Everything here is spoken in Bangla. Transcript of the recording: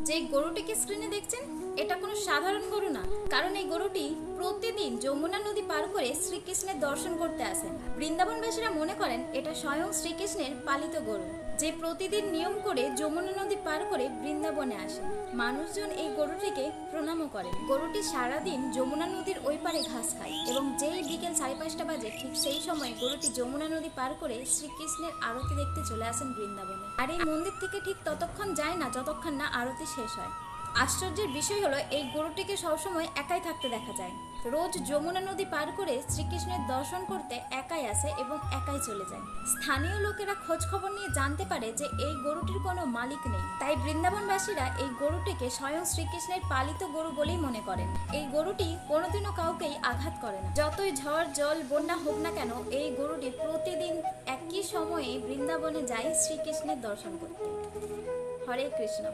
যে গরুটিকে স্ক্রিনে দেখছেন এটা কোনো সাধারণ গরু না, কারণ এই গরুটি প্রতিদিন যমুনা নদী পার করে শ্রীকৃষ্ণের দর্শন করতে আসেন। বৃন্দাবনবাসীরা মনে করেন এটা স্বয়ং শ্রীকৃষ্ণের পালিত গরু, যে প্রতিদিন নিয়ম করে যমুনা নদী পার করে বৃন্দাবনে আসেন। মানুষজন এই গরুটিকে প্রণামও করেন। গরুটি সারাদিন যমুনা নদীর ওই পারে ঘাস খায় এবং যেই বিকেল 5:30 বাজে ঠিক সেই সময় গরুটি যমুনা নদী পার করে শ্রীকৃষ্ণের আরতি দেখতে চলে আসেন বৃন্দাবনে। আর এই মন্দির থেকে ঠিক ততক্ষণ যায় না যতক্ষণ না আরতি শেষ হয়। আশ্চর্যের বিষয় হলো এই গরুটিকে সবসময় একাই থাকতে দেখা যায়। রোজ যমুনা নদী পার করে শ্রীকৃষ্ণের দর্শন করতে একাই আসে এবং একাই চলে যায়। স্থানীয় লোকেরা খোঁজ খবর নিয়ে জানতে পারে যে এই গরুটির কোনো মালিক নেই, তাই বৃন্দাবনবাসীরা এই গরুটিকে স্বয়ং শ্রীকৃষ্ণের পালিত গরু বলেই মনে করেন। এই গরুটি কোনোদিনও কাউকেই আঘাত করে না। যতই ঝড় জল বন্যা হোক না কেন, এই গরুটি প্রতিদিন একই সময়ে বৃন্দাবনে যায় শ্রীকৃষ্ণের দর্শন করতে। হরে কৃষ্ণ।